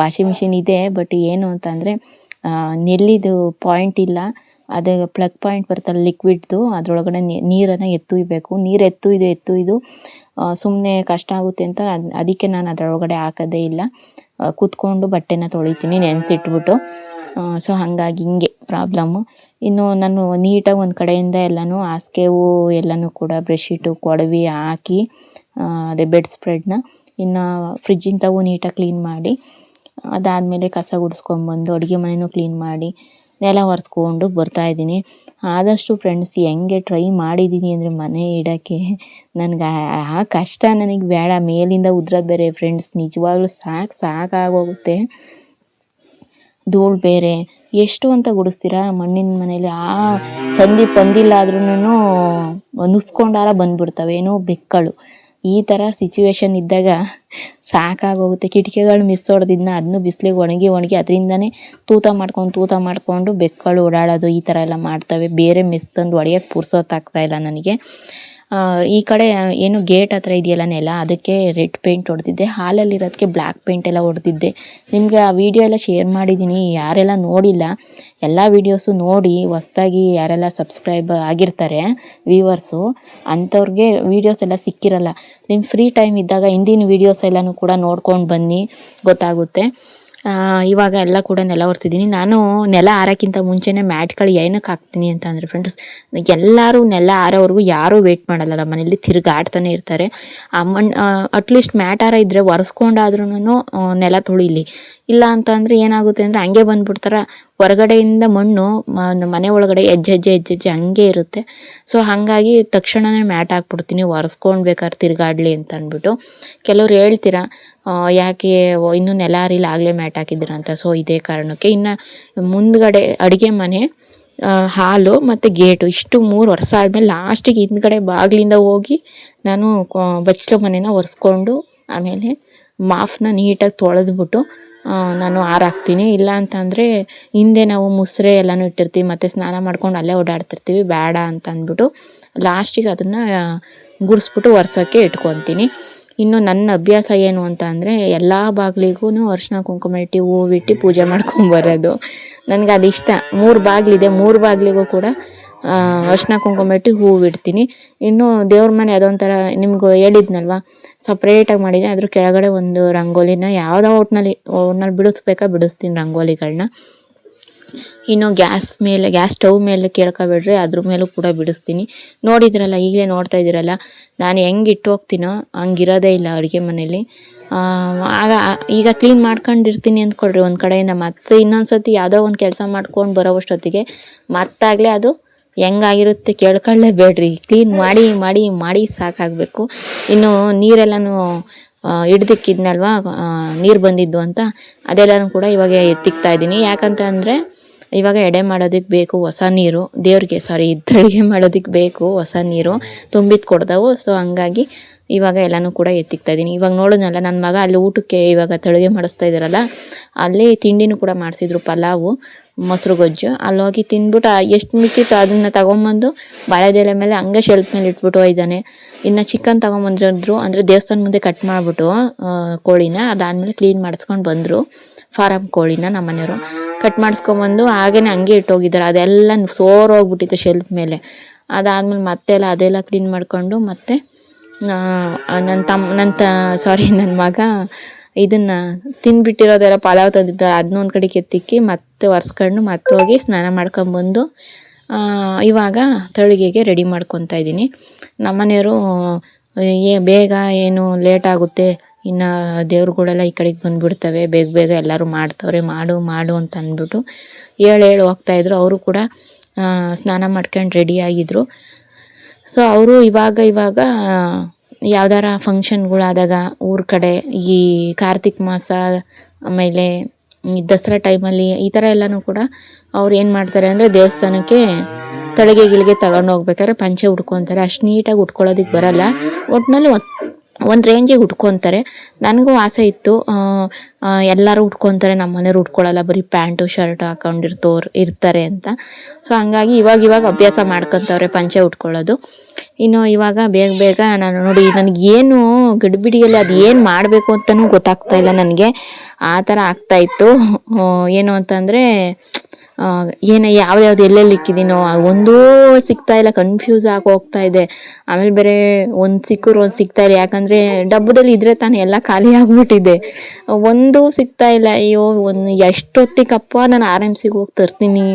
ವಾಷಿಂಗ್ ಮಿಷಿನ್ ಇದೆ, ಬಟ್ ಏನು ಅಂತಂದರೆ ನೆಲ್ಲಿದು ಪಾಯಿಂಟ್ ಇಲ್ಲ. ಅದು ಪ್ಲಗ್ ಪಾಯಿಂಟ್ ಬರುತ್ತಲ್ಲ ಲಿಕ್ವಿಡ್ದು, ಅದರೊಳಗಡೆ ನೀರನ್ನು ಎತ್ತೊಯ್ಬೇಕು. ನೀರು ಎತ್ತೊಯ್ದು ಸುಮ್ಮನೆ ಕಷ್ಟ ಆಗುತ್ತೆ ಅಂತ ಅದಕ್ಕೆ ನಾನು ಅದರೊಳಗಡೆ ಹಾಕೋದೇ ಇಲ್ಲ. ಕೂತ್ಕೊಂಡು ಬಟ್ಟೆನ ತೊಳಿತೀನಿ ನೆನೆಸಿಟ್ಬಿಟ್ಟು. ಸೊ ಹಾಗಾಗಿ ಹಿಂಗೆ ಪ್ರಾಬ್ಲಮ್ಮು. ಇನ್ನು ನಾನು ನೀಟಾಗಿ ಒಂದು ಕಡೆಯಿಂದ ಎಲ್ಲನೂ ಹಾಸಿಗೆವು ಎಲ್ಲನೂ ಕೂಡ ಬ್ರಷ್ಶೀಟು ಕೊಡವಿ ಹಾಕಿ ಅದೇ ಬೆಡ್ ಸ್ಪ್ರೆಡ್ನ ಇನ್ನು ಫ್ರಿಜ್ಜಿನ ತಾವು ನೀಟಾಗಿ ಕ್ಲೀನ್ ಮಾಡಿ, ಅದಾದಮೇಲೆ ಕಸ ಗುಡಿಸ್ಕೊಂಬಂದು ಅಡುಗೆ ಮನೆಯೂ ಕ್ಲೀನ್ ಮಾಡಿ ನೆಲ ಒರೆಸ್ಕೊಂಡು ಬರ್ತಾಯಿದ್ದೀನಿ. ಆದಷ್ಟು ಫ್ರೆಂಡ್ಸ್ ಹೆಂಗೆ ಟ್ರೈ ಮಾಡಿದ್ದೀನಿ ಅಂದರೆ ಮನೆ ಇಡೋಕ್ಕೆ ನನಗೆ ಆ ಕಷ್ಟ ನನಗೆ ಬೇಡ. ಮೇಲಿಂದ ಉದ್ರೋದು ಬೇರೆ ಫ್ರೆಂಡ್ಸ್, ನಿಜವಾಗ್ಲೂ ಸಾಕಾಗೋಗುತ್ತೆ. ಧೂಳು ಬೇರೆ ಎಷ್ಟು ಅಂತ ಗುಡಿಸ್ತೀರಾ ಮಣ್ಣಿನ ಮನೇಲಿ. ಆ ಸಂಧಿ ಪಂದಿಲ್ಲ ಆದ್ರೂ ನುಸ್ಕೊಂಡಾರ ಬಂದ್ಬಿಡ್ತವೆ ಏನೋ ಬೆಕ್ಕಳು. ಈ ಥರ ಸಿಚುವೇಶನ್ ಇದ್ದಾಗ ಸಾಕಾಗೋಗುತ್ತೆ. ಕಿಟಕಿಗಳು ಮಿಸ್ ಹೊಡೆದಿದ್ದನ್ನ ಅದನ್ನು ಬಿಸಿಲಿಗೆ ಒಣಗಿ ಅದರಿಂದನೇ ತೂತ ಮಾಡ್ಕೊಂಡು ಬೆಕ್ಕಳು ಓಡಾಡೋದು ಈ ಥರ ಎಲ್ಲ ಮಾಡ್ತವೆ. ಬೇರೆ ಮಿಸ್ ತಂದು ಹೊಡೆಯೋಕ್ಕೆ ಪುರ್ಸೊತ್ತಾಗ್ತಾಯಿಲ್ಲ ನನಗೆ. ಈ ಕಡೆ ಏನು ಗೇಟ್ ಹತ್ರ ಇದೆಯಲ್ಲ ನೆಲ, ಅದಕ್ಕೆ ರೆಡ್ ಪೇಂಟ್ ಹೊಡೆದಿದ್ದೆ. ಹಾಲಲ್ಲಿರೋದಕ್ಕೆ ಬ್ಲ್ಯಾಕ್ ಪೇಂಟ್ ಎಲ್ಲ ಹೊಡೆದಿದ್ದೆ. ನಿಮಗೆ ಆ ವಿಡಿಯೋ ಎಲ್ಲ ಶೇರ್ ಮಾಡಿದ್ದೀನಿ. ಯಾರೆಲ್ಲ ನೋಡಿಲ್ಲ ಎಲ್ಲ ವೀಡಿಯೋಸು ನೋಡಿ ಹೊಸ್ದಾಗಿ ಯಾರೆಲ್ಲ ಸಬ್ಸ್ಕ್ರೈಬ್ ಆಗಿರ್ತಾರೆ ವ್ಯೂವರ್ಸು, ಅಂಥವ್ರಿಗೆ ವೀಡಿಯೋಸ್ ಎಲ್ಲ ಸಿಕ್ಕಿರಲ್ಲ. ನಿಮ್ಮ ಫ್ರೀ ಟೈಮ್ ಇದ್ದಾಗ ಹಿಂದಿನ ವೀಡಿಯೋಸ್ ಎಲ್ಲನೂ ಕೂಡ ನೋಡ್ಕೊಂಡು ಬನ್ನಿ, ಗೊತ್ತಾಗುತ್ತೆ. ಇವಾಗ ಎಲ್ಲ ಕೂಡ ನೆಲ ಒರೆಸಿದ್ದೀನಿ. ನಾನು ನೆಲ ಆರೋಕ್ಕಿಂತ ಮುಂಚೆನೇ ಮ್ಯಾಟ್ಗಳು ಏನಕ್ಕೆ ಹಾಕ್ತೀನಿ ಅಂತ ಅಂದರೆ ಫ್ರೆಂಡ್ಸ್, ಎಲ್ಲರೂ ನೆಲ ಆರೋವರೆಗೂ ಯಾರೂ ವೇಟ್ ಮಾಡಲ್ಲ. ನಮ್ಮ ಮನೇಲಿ ತಿರುಗಾಡ್ತಾನೆ ಇರ್ತಾರೆ. ಆ ಮಣ್ಣು ಅಟ್ಲೀಸ್ಟ್ ಮ್ಯಾಟ್ ಆರ ಇದ್ದರೆ ಒರೆಸ್ಕೊಂಡಾದ್ರೂ ನೆಲ ತೊಳಿಲಿ. ಇಲ್ಲ ಅಂತಂದರೆ ಏನಾಗುತ್ತೆ ಅಂದರೆ ಹಂಗೆ ಬಂದುಬಿಡ್ತಾರೆ. ಹೊರಗಡೆಯಿಂದ ಮಣ್ಣು ಮನೆ ಒಳಗಡೆ ಹೆಜ್ಜೆ ಹಂಗೆ ಇರುತ್ತೆ. ಸೊ ಹಾಗಾಗಿ ತಕ್ಷಣವೇ ಮ್ಯಾಟ್ ಹಾಕ್ಬಿಡ್ತೀನಿ, ಒರೆಸ್ಕೊಂಡು ಬೇಕಾದ್ರೆ ತಿರುಗಾಡಲಿ ಅಂತ ಅಂದ್ಬಿಟ್ಟು. ಕೆಲವ್ರು ಹೇಳ್ತೀರಾ ಯಾಕೆ ಇನ್ನೂ ನೆಲ ಆರಿಲ್ಲ ಆಗಲೇ ಮ್ಯಾಟ್ ಹಾಕಿದ್ದೀರ ಅಂತ. ಸೊ ಇದೇ ಕಾರಣಕ್ಕೆ. ಇನ್ನು ಮುಂದ್ಗಡೆ ಅಡುಗೆ ಮನೆ, ಹಾಲು ಮತ್ತು ಗೇಟು ಇಷ್ಟು 3 ವರ್ಷ ಆದಮೇಲೆ ಲಾಸ್ಟಿಗೆ ಹಿಂದ್ಗಡೆ ಬಾಗಿಲಿಂದ ಹೋಗಿ ನಾನು ಬಚ್ಚಲ ಮನೆನ ಒರೆಸ್ಕೊಂಡು ಆಮೇಲೆ ಮಾಫ್ನ ನೀಟಾಗಿ ತೊಳೆದ್ಬಿಟ್ಟು ನಾನು ಆರಾಕ್ತೀನಿ. ಇಲ್ಲ ಅಂತಂದರೆ ಹಿಂದೆ ನಾವು ಮುಸ್ರೆ ಎಲ್ಲನೂ ಇಟ್ಟಿರ್ತೀವಿ, ಮತ್ತು ಸ್ನಾನ ಮಾಡ್ಕೊಂಡು ಅಲ್ಲೇ ಓಡಾಡ್ತಿರ್ತೀವಿ, ಬೇಡ ಅಂತ ಅಂದ್ಬಿಟ್ಟು ಲಾಸ್ಟಿಗೆ ಅದನ್ನು ಗುಡಿಸ್ಬಿಟ್ಟು ಒರೆಸೋಕ್ಕೆ ಇಟ್ಕೊತೀನಿ. ಇನ್ನು ನನ್ನ ಅಭ್ಯಾಸ ಏನು ಅಂತ ಅಂದರೆ ಎಲ್ಲ ಬಾಗಿಲಿಗೂ ಅರಿಶಿನ ಕುಂಕುಮ ಇಟ್ಟು ಹೂವಿಟ್ಟು ಪೂಜೆ ಮಾಡ್ಕೊಂಬರೋದು. ನನಗೆ ಅದಿಷ್ಟ. 3 ಬಾಗಿಲಿದೆ, 3 ಬಾಗಿಲಿಗೂ ಕೂಡ ಅರಿಶಿನ ಕುಂಕುಮ ಇಟ್ಟು ಹೂವು ಇಡ್ತೀನಿ. ಇನ್ನು ದೇವ್ರ ಮನೆ ಅದೊಂಥರ ನಿಮ್ಗೆ ಹೇಳಿದ್ನಲ್ವ, ಸಪ್ರೇಟಾಗಿ ಮಾಡಿದೆ. ಅದ್ರ ಕೆಳಗಡೆ ಒಂದು ರಂಗೋಲಿನ ಯಾವುದೋ ಒಟ್ನಲ್ಲಿ ಬಿಡಿಸ್ತೀನಿ ರಂಗೋಲಿಗಳನ್ನ. ಇನ್ನು ಗ್ಯಾಸ್ ಸ್ಟವ್ ಮೇಲೆ ಕೇಳ್ಕೊಬೇಡ್ರಿ, ಅದ್ರ ಮೇಲೂ ಕೂಡ ಬಿಡಿಸ್ತೀನಿ. ನೋಡಿದ್ರಲ್ಲ, ಈಗಲೇ ನೋಡ್ತಾ ಇದ್ದೀರಲ್ಲ, ನಾನು ಹೆಂಗೆ ಇಟ್ಟು ಹೋಗ್ತೀನೋ ಹಂಗಿರೋದೇ ಇಲ್ಲ ಅಡುಗೆ ಮನೇಲಿ. ಆಗ ಈಗ ಕ್ಲೀನ್ ಮಾಡ್ಕೊಂಡಿರ್ತೀನಿ ಅಂದ್ಕೊಳ್ರಿ ಒಂದು ಕಡೆಯಿಂದ, ಮತ್ತೆ ಇನ್ನೊಂದು ಸತಿ ಯಾವುದೋ ಒಂದು ಕೆಲಸ ಮಾಡ್ಕೊಂಡು ಬರೋವಷ್ಟೊತ್ತಿಗೆ ಮತ್ತಾಗಲೇ ಅದು ಹೆಂಗಾಗಿರುತ್ತೆ ಕೇಳ್ಕೊಳ್ಳೇಬೇಡ್ರಿ. ಕ್ಲೀನ್ ಮಾಡಿ ಮಾಡಿ ಮಾಡಿ ಸಾಕಾಗಬೇಕು. ಇನ್ನು ನೀರೆಲ್ಲನೂ ಹಿಡ್ದಿಕ್ಕಿದ್ನಲ್ವ, ನೀರು ಬಂದಿದ್ದು ಅಂತ, ಅದೆಲ್ಲನೂ ಕೂಡ ಇವಾಗ ಎತ್ತಿಕ್ತಾ ಇದ್ದೀನಿ. ಯಾಕಂತ ಅಂದರೆ ಇವಾಗ ಎಡೆ ಮಾಡೋದಕ್ಕೆ ಬೇಕು ಹೊಸ ನೀರು, ಅಡುಗೆ ಮಾಡೋದಕ್ಕೆ ಬೇಕು ಹೊಸ ನೀರು ತುಂಬಿದ್ದು ಕೊಡ್ದವು. ಸೊ ಹಂಗಾಗಿ ಇವಾಗ ಎಲ್ಲನೂ ಕೂಡ ಎತ್ತಿಕ್ತಾ ಇದ್ದೀನಿ. ಇವಾಗ ನೋಡಿದ್ನಲ್ಲ ನನ್ನ ಮಗ ಅಲ್ಲಿ ಊಟಕ್ಕೆ ಇವಾಗ ತಳಿಗೆ ಮಾಡಿಸ್ತಾ ಇದ್ದಾರಲ್ಲ, ಅಲ್ಲಿ ತಿಂಡಿನೂ ಕೂಡ ಮಾಡಿಸಿದ್ರು, ಪಲಾವು ಮೊಸರು ಗೊಜ್ಜು. ಅಲ್ಲಿ ಹೋಗಿ ತಿಂದ್ಬಿಟ್ಟು ಎಷ್ಟು ಮಿಕ್ಕಿತ್ತು ಅದನ್ನು ತಗೊಂಬಂದು ಬಾಳೆದೆಲೆ ಮೇಲೆ ಹಂಗೆ ಶೆಲ್ಫ್ ಮೇಲೆ ಇಟ್ಬಿಟ್ಟು ಹೋಯ್ದಾನೆ. ಇನ್ನು ಚಿಕನ್ ತೊಗೊಂಬಂದಿದ್ರು, ಅಂದರೆ ದೇವಸ್ಥಾನ ಮುಂದೆ ಕಟ್ ಮಾಡಿಬಿಟ್ಟು ಕೋಳಿನ, ಅದಾದಮೇಲೆ ಕ್ಲೀನ್ ಮಾಡಿಸ್ಕೊಂಡು ಬಂದರು. ಫಾರಮ್ ಕೋಳಿನ ನಮ್ಮ ಮನೆಯವರು ಕಟ್ ಮಾಡಿಸ್ಕೊಂಬಂದು ಹಾಗೇ ಹಂಗೆ ಇಟ್ಟೋಗಿದ್ದಾರೆ. ಅದೆಲ್ಲ ಸೋರೋಗ್ಬಿಟ್ಟಿತ್ತು ಶೆಲ್ಫ್ ಮೇಲೆ. ಅದಾದಮೇಲೆ ಮತ್ತೆಲ್ಲ ಅದೆಲ್ಲ ಕ್ಲೀನ್ ಮಾಡಿಕೊಂಡು ಮತ್ತೆ ನನ್ನ ಮಗ ಇದನ್ನು ತಿಂದ್ಬಿಟ್ಟಿರೋದೆಲ್ಲ ಪಲಾವ್ ತಂದಿದ್ದ ಅದನ್ನೊಂದು ಕಡೆಗೆ ಎತ್ತಿಕ್ಕಿ ಮತ್ತೆ ಒರೆಸ್ಕೊಂಡು ಮತ್ತೆ ಹೋಗಿ ಸ್ನಾನ ಮಾಡ್ಕೊಂಬಂದು ಇವಾಗ ತಳಿಗೆಗೆ ರೆಡಿ ಮಾಡ್ಕೊತಾ ಇದ್ದೀನಿ. ನಮ್ಮನೆಯವರು ಬೇಗ ಏನು ಲೇಟ್ ಆಗುತ್ತೆ, ಇನ್ನು ದೇವ್ರುಗಳೆಲ್ಲ ಈ ಕಡೆಗೆ ಬಂದುಬಿಡ್ತವೆ, ಬೇಗ ಎಲ್ಲರೂ ಮಾಡ್ತವ್ರೆ, ಮಾಡು ಅಂತ ಅಂದ್ಬಿಟ್ಟು ಹೇಳಿ ಹೋಗ್ತಾಯಿದ್ರು. ಅವರು ಕೂಡ ಸ್ನಾನ ಮಾಡ್ಕೊಂಡು ರೆಡಿಯಾಗಿದ್ದರು. ಸೊ ಅವರು ಇವಾಗ ಯಾವ್ದಾರ ಫಂಕ್ಷನ್ಗಳಾದಾಗ ಊರ ಕಡೆ, ಈ ಕಾರ್ತಿಕ್ ಮಾಸ ಆಮೇಲೆ ಈ ದಸರಾ ಟೈಮಲ್ಲಿ ಈ ಥರ ಎಲ್ಲನೂ ಕೂಡ ಅವ್ರು ಏನು ಮಾಡ್ತಾರೆ ಅಂದರೆ ದೇವಸ್ಥಾನಕ್ಕೆ ತಳಿಗೆ ತಗೊಂಡು ಹೋಗ್ಬೇಕಾದ್ರೆ ಪಂಚೆ ಉಟ್ಕೊತಾರೆ. ಅಷ್ಟು ನೀಟಾಗಿ ಉಟ್ಕೊಳ್ಳೋದಕ್ಕೆ ಬರಲ್ಲ, ಒಟ್ಟಿನಲ್ಲಿ ಒಂದು ರೇಂಜಿಗೆ ಉಟ್ಕೊತಾರೆ. ನನಗೂ ಆಸೆ ಇತ್ತು, ಎಲ್ಲರೂ ಉಟ್ಕೊತಾರೆ, ನಮ್ಮ ಮನೆಯವ್ರು ಉಟ್ಕೊಳ್ಳಲ್ಲ, ಬರೀ ಪ್ಯಾಂಟು ಶರ್ಟ್ ಇರ್ತಾರೆ ಅಂತ. ಸೊ ಹಂಗಾಗಿ ಇವಾಗ ಅಭ್ಯಾಸ ಮಾಡ್ಕೊತವ್ರೆ ಪಂಚೆ ಉಟ್ಕೊಳ್ಳೋದು. ಇನ್ನು ಇವಾಗ ಬೇಗ ನಾನು ನೋಡಿ, ನನಗೇನು ಗಡಿಬಿಡಿಯಲ್ಲಿ ಅದು ಏನು ಮಾಡಬೇಕು ಅಂತಲೂ ಗೊತ್ತಾಗ್ತಾ ಇಲ್ಲ ನನಗೆ. ಆ ಥರ ಆಗ್ತಾಯಿತ್ತು. ಏನು ಅಂತಂದರೆ ಯಾವ್ದು ಎಲ್ಲೆಲ್ಲಿ ಇಕ್ಕಿದ್ದೀನೋ ಒಂದೂ ಸಿಗ್ತಾ ಇಲ್ಲ, ಕನ್ಫ್ಯೂಸ್ ಆಗಿ ಹೋಗ್ತಾ ಇದೆ. ಆಮೇಲೆ ಬೇರೆ ಒಂದು ಸಿಗ್ತಾ ಇಲ್ಲ, ಯಾಕಂದರೆ ಡಬ್ಬದಲ್ಲಿ ಇದ್ರೆ ತಾನೇ ಎಲ್ಲ ಖಾಲಿ ಆಗಿಬಿಟ್ಟಿದೆ, ಒಂದೂ ಸಿಗ್ತಾ ಇಲ್ಲ. ಅಯ್ಯೋ, ಎಷ್ಟೊತ್ತಿಗಪ್ಪ ನಾನು RMCಗೆ ಹೋಗಿ ತರ್ತೀನಿ,